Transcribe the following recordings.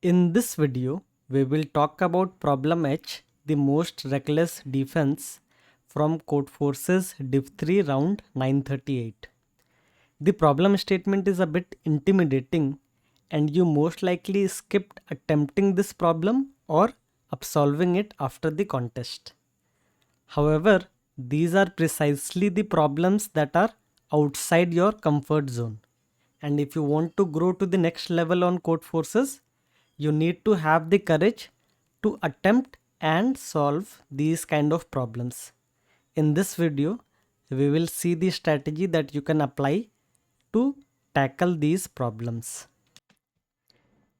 In this video, we will talk about problem H, the most reckless defense from Codeforces Div 3 round 938. The problem statement is a bit intimidating and you most likely skipped attempting this problem or upsolving it after the contest. However, these are precisely the problems that are outside your comfort zone. And if you want to grow to the next level on Codeforces, you need to have the courage to attempt and solve these kind of problems. In this video, we will see the strategy that you can apply to tackle these problems.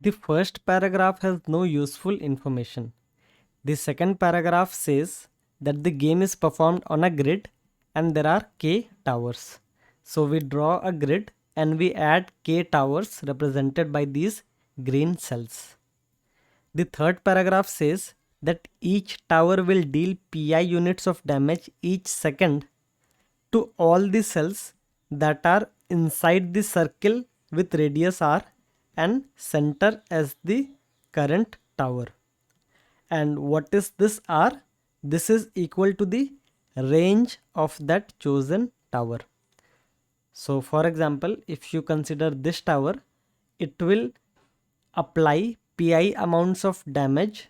The first paragraph has no useful information. The second paragraph says that the game is performed on a grid and there are k towers. So we draw a grid and we add k towers represented by these green cells. The third paragraph says that each tower will deal pi units of damage each second to all the cells that are inside the circle with radius r and center as the current tower. And what is this r? This is equal to the range of that chosen tower. So for example, if you consider this tower, it will apply pi amounts of damage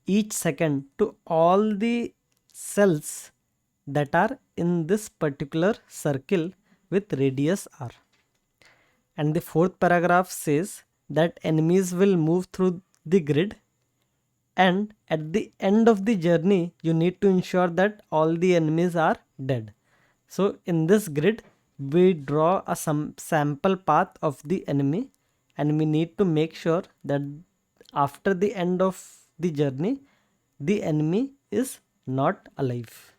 each second to all the cells that are in this particular circle with radius r. And the fourth paragraph says that enemies will move through the grid, and at the end of the journey you need to ensure that all the enemies are dead. So in this grid we draw a sample path of the enemy and we need to make sure that after the end of the journey the enemy is not alive.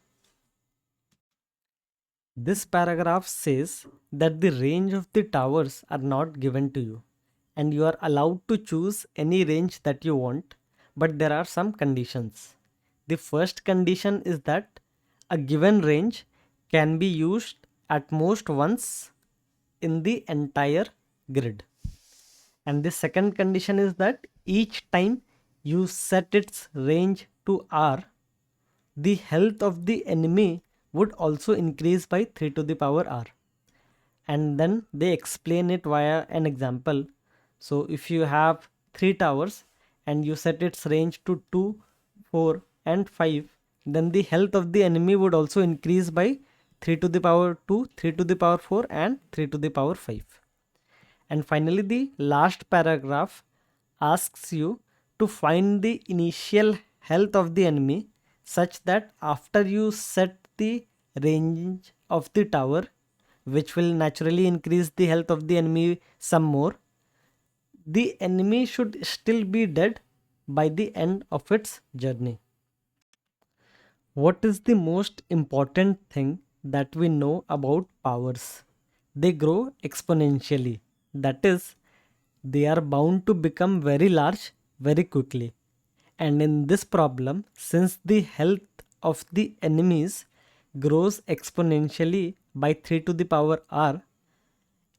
This paragraph says that the range of the towers are not given to you and you are allowed to choose any range that you want, but there are some conditions. The first condition is that a given range can be used at most once in the entire grid. And the second condition is that each time you set its range to r, the health of the enemy would also increase by 3 to the power r. And then they explain it via an example. So if you have 3 towers and you set its range to 2, 4 and 5, then the health of the enemy would also increase by 3 to the power 2, 3 to the power 4 and 3 to the power 5. And finally the last paragraph asks you to find the initial health of the enemy such that after you set the range of the tower, which will naturally increase the health of the enemy some more, the enemy should still be dead by the end of its journey. What is the most important thing that we know about powers? They grow exponentially. That is, they are bound to become very large very quickly. And in this problem, since the health of the enemies grows exponentially by 3 to the power r,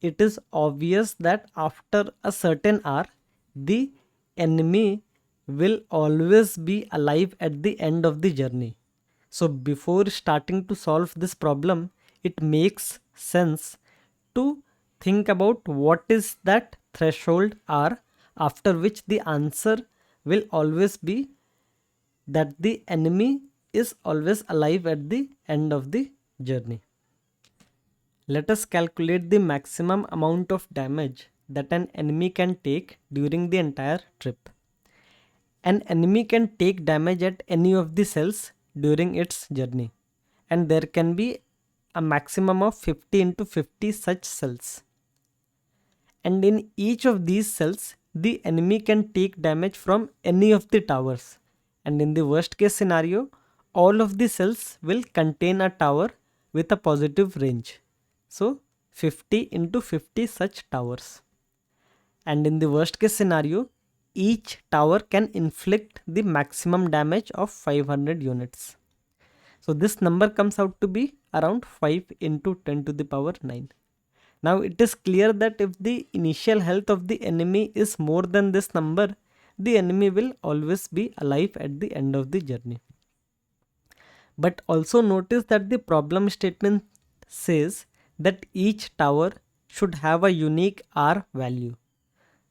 it is obvious that after a certain r, the enemy will always be alive at the end of the journey. So before starting to solve this problem, it makes sense to think about what is that threshold r after which the answer will always be that the enemy is always alive at the end of the journey. Let us calculate the maximum amount of damage that an enemy can take during the entire trip. An enemy can take damage at any of the cells during its journey, and there can be a maximum of 50 into 50 such cells. And in each of these cells, the enemy can take damage from any of the towers. And in the worst case scenario, all of the cells will contain a tower with a positive range. So 50 into 50 such towers. And in the worst case scenario, each tower can inflict the maximum damage of 500 units. So this number comes out to be around 5 into 10 to the power 9. Now it is clear that if the initial health of the enemy is more than this number, the enemy will always be alive at the end of the journey. But also notice that the problem statement says that each tower should have a unique R value.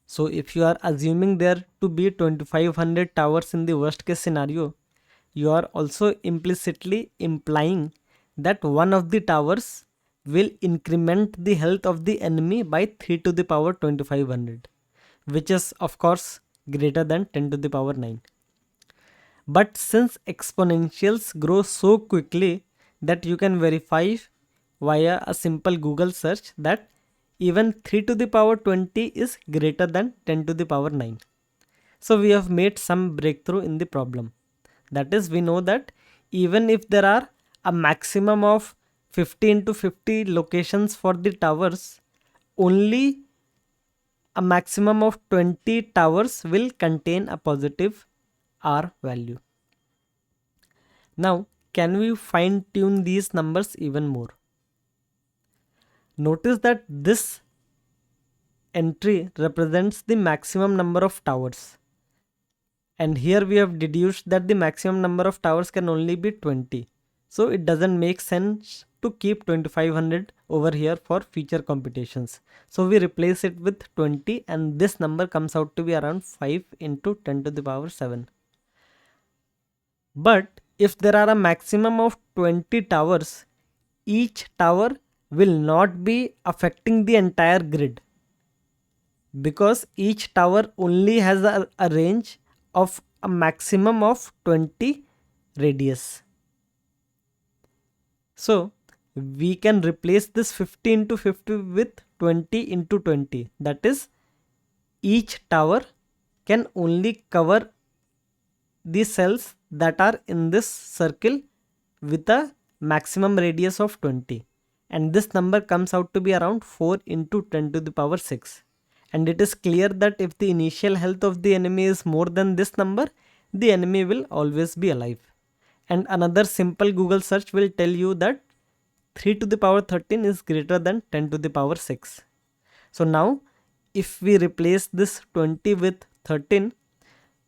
So if you are assuming there to be 2500 towers in the worst case scenario, you are also implicitly implying that one of the towers will increment the health of the enemy by 3 to the power 2500, which is of course greater than 10 to the power 9. But since exponentials grow so quickly that you can verify via a simple Google search that even 3 to the power 20 is greater than 10 to the power 9. So we have made some breakthrough in the problem. That is, we know that even if there are a maximum of 50 into 50 locations for the towers, only a maximum of 20 towers will contain a positive R value. Now, can we fine tune these numbers even more? Notice that this entry represents the maximum number of towers. And here we have deduced that the maximum number of towers can only be 20. So it doesn't make sense to keep 2500 over here for future computations. So we replace it with 20 and this number comes out to be around 5 into 10 to the power 7. But if there are a maximum of 20 towers, each tower will not be affecting the entire grid, because each tower only has a range of a maximum of 20 radius. So we can replace this 50 into 50 with 20 into 20. That is, each tower can only cover the cells that are in this circle with a maximum radius of 20. And this number comes out to be around 4 into 10 to the power 6. And it is clear that if the initial health of the enemy is more than this number, the enemy will always be alive. And another simple Google search will tell you that 3 to the power 13 is greater than 10 to the power 6. So now if we replace this 20 with 13,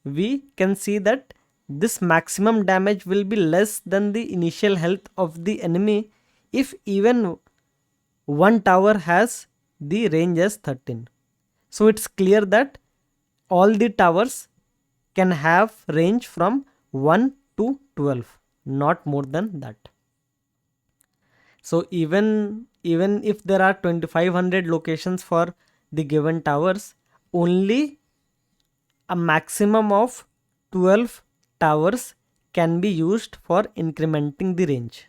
we can see that this maximum damage will be less than the initial health of the enemy if even one tower has the range as 13. So it's clear that all the towers can have range from 1 to 12, not more than that. So even if there are 2500 locations for the given towers, only a maximum of 12 towers can be used for incrementing the range.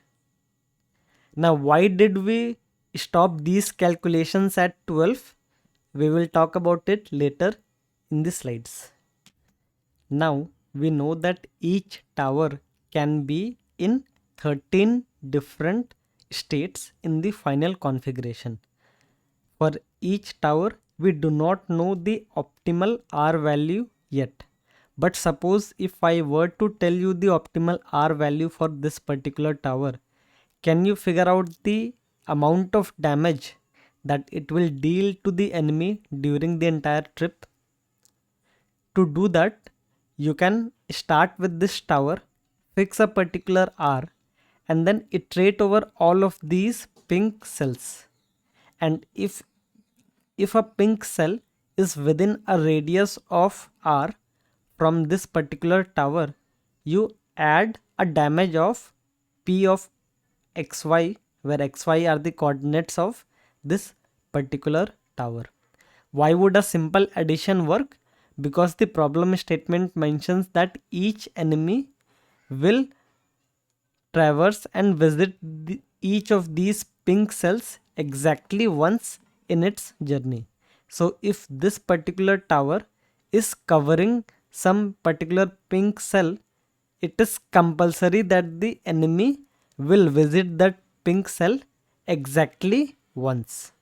Now why did we stop these calculations at 12? We will talk about it later in the slides. Now we know that each tower can be in 13 different states in the final configuration. For each tower, we do not know the optimal R value yet. But suppose if I were to tell you the optimal R value for this particular tower, can you figure out the amount of damage that it will deal to the enemy during the entire trip? To do that, you can start with this tower, fix a particular R, and then iterate over all of these pink cells. And if a pink cell is within a radius of R from this particular tower, you add a damage of P of xy, where xy are the coordinates of this particular tower. Why would a simple addition work? Because the problem statement mentions that each enemy will traverse and visit each of these pink cells exactly once in its journey. So if this particular tower is covering some particular pink cell, it is compulsory that the enemy will visit that pink cell exactly once.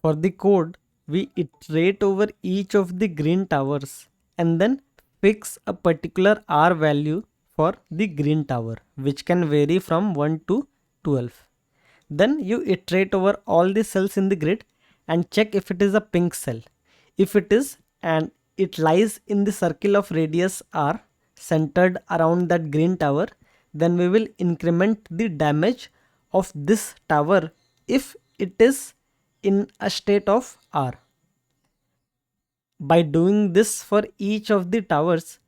For the code, we iterate over each of the green towers and then fix a particular R value for the green tower, which can vary from 1 to 12. Then you iterate over all the cells in the grid and check if it is a pink cell. If it is, and it lies in the circle of radius r centered around that green tower, then we will increment the damage of this tower if it is in a state of r. By doing this for each of the towers,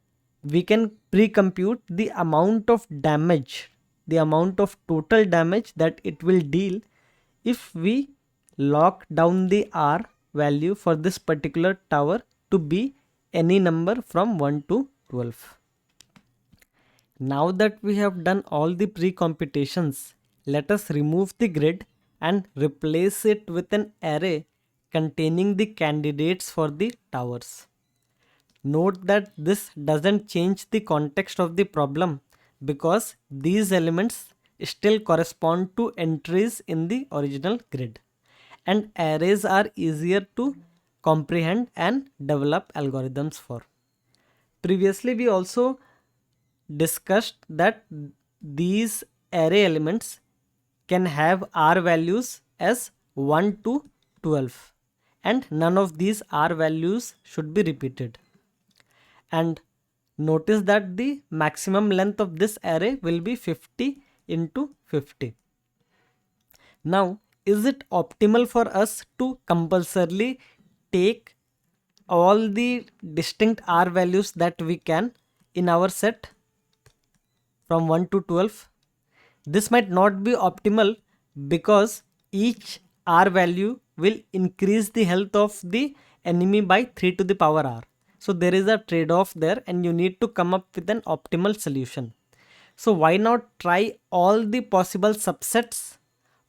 we can pre-compute the amount of damage, the amount of total damage that it will deal if we lock down the R value for this particular tower to be any number from 1 to 12. Now that we have done all the pre-computations, let us remove the grid and replace it with an array containing the candidates for the towers. Note that this doesn't change the context of the problem because these elements still correspond to entries in the original grid, and arrays are easier to comprehend and develop algorithms for. Previously, we also discussed that these array elements can have R values as 1 to 12, and none of these R values should be repeated. And notice that the maximum length of this array will be 50 into 50. Now, is it optimal for us to compulsorily take all the distinct R values that we can in our set from 1 to 12? This might not be optimal because each R value will increase the health of the enemy by 3 to the power R. So there is a trade-off there and you need to come up with an optimal solution. So why not try all the possible subsets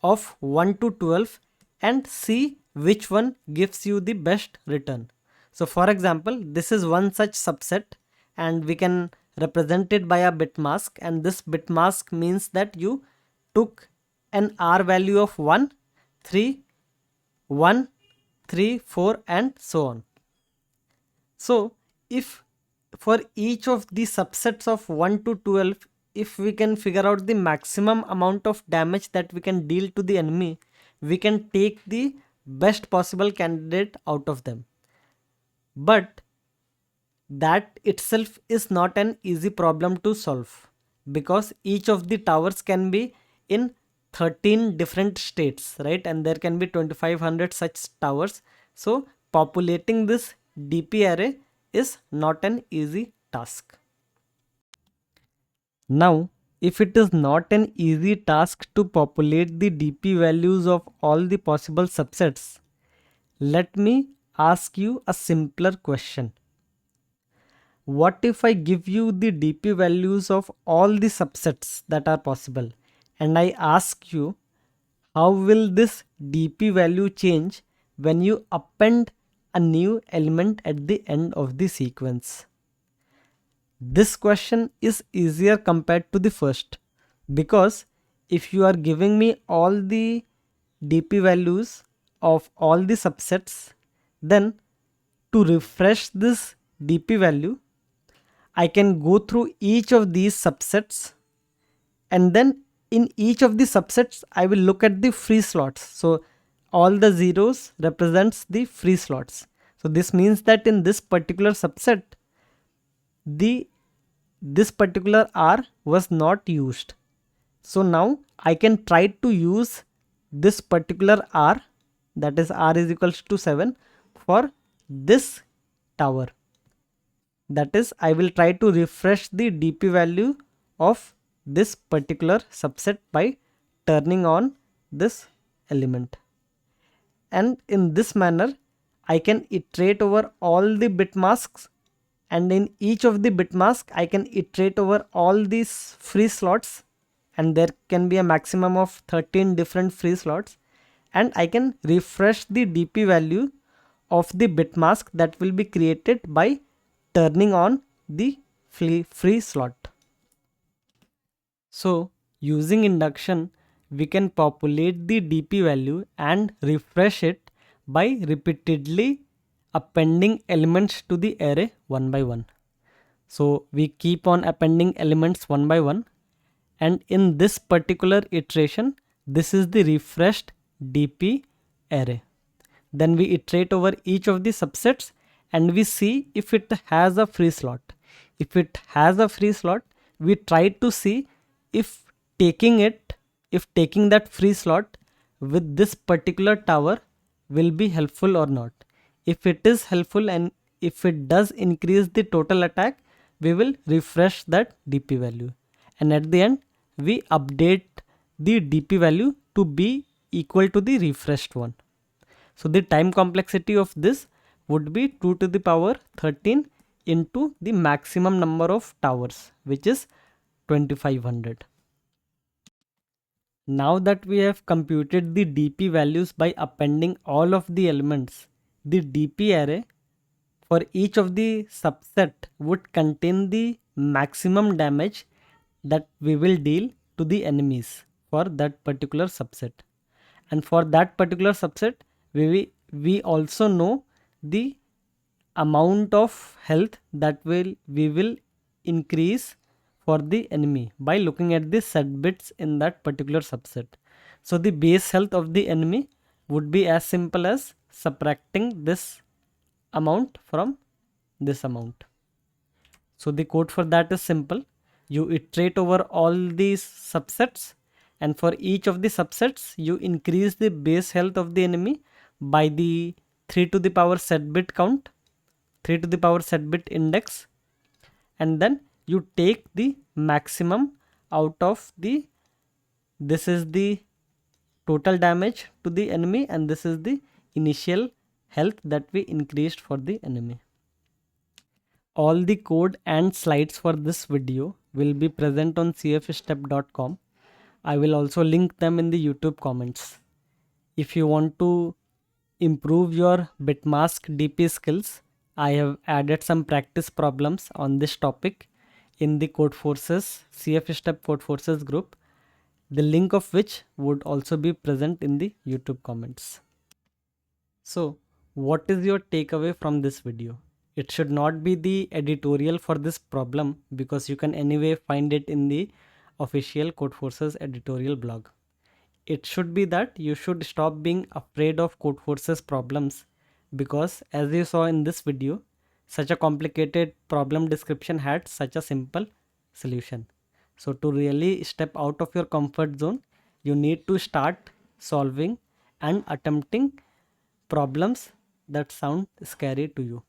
of 1 to 12 and see which one gives you the best return. So for example, this is one such subset and we can represent it by a bitmask, and this bitmask means that you took an R value of 1, 3, 1, 3, 4 and so on. So if for each of the subsets of 1 to 12, if we can figure out the maximum amount of damage that we can deal to the enemy, we can take the best possible candidate out of them. But that itself is not an easy problem to solve because each of the towers can be in 13 different states, right? And there can be 2500 such towers. So populating this DP array is not an easy task. Now, if it is not an easy task to populate the DP values of all the possible subsets, let me ask you a simpler question. What if I give you the DP values of all the subsets that are possible and I ask you how will this DP value change when you append a new element at the end of the sequence? This question is easier compared to the first because if you are giving me all the DP values of all the subsets, then to refresh this DP value, I can go through each of these subsets and then in each of the subsets I will look at the free slots. So all the zeros represents the free slots. So this means that in this particular subset this particular R was not used. So now I can try to use this particular R, that is R is equals to 7 for this tower. That is, I will try to refresh the DP value of this particular subset by turning on this element. And in this manner, I can iterate over all the bit masks, and in each of the bit mask, I can iterate over all these free slots, and there can be a maximum of 13 different free slots, and I can refresh the DP value of the bit mask that will be created by turning on the free slot. So using induction, we can populate the DP value and refresh it by repeatedly appending elements to the array one by one. So we keep on appending elements one by one, and in this particular iteration, this is the refreshed DP array. Then we iterate over each of the subsets and we see if it has a free slot. If it has a free slot, we try to see if taking it, if taking that free slot with this particular tower will be helpful or not. If it is helpful and if it does increase the total attack, we will refresh that DP value. And at the end, we update the DP value to be equal to the refreshed one. So the time complexity of this would be 2 to the power 13 into the maximum number of towers, which is 2500. Now that we have computed the DP values by appending all of the elements, the DP array for each of the subset would contain the maximum damage that we will deal to the enemies for that particular subset. And for that particular subset, we also know the amount of health that we will increase for the enemy by looking at the set bits in that particular subset. So the base health of the enemy would be as simple as subtracting this amount from this amount. So the code for that is simple. You iterate over all these subsets, and for each of the subsets you increase the base health of the enemy by the 3 to the power set bit count, 3 to the power set bit index, and then you take the maximum out of the, this is the total damage to the enemy and this is the initial health that we increased for the enemy. All the code and slides for this video will be present on cfstep.com. I will also link them in the YouTube comments. If you want to improve your Bitmask DP skills, I have added some practice problems on this topic in the Codeforces CFStep Codeforces group, the link of which would also be present in the YouTube comments. So, what is your takeaway from this video? It should not be the editorial for this problem because you can anyway find it in the official Codeforces editorial blog. It should be that you should stop being afraid of Codeforces problems because, as you saw in this video, such a complicated problem description had such a simple solution. So to really step out of your comfort zone, you need to start solving and attempting problems that sound scary to you.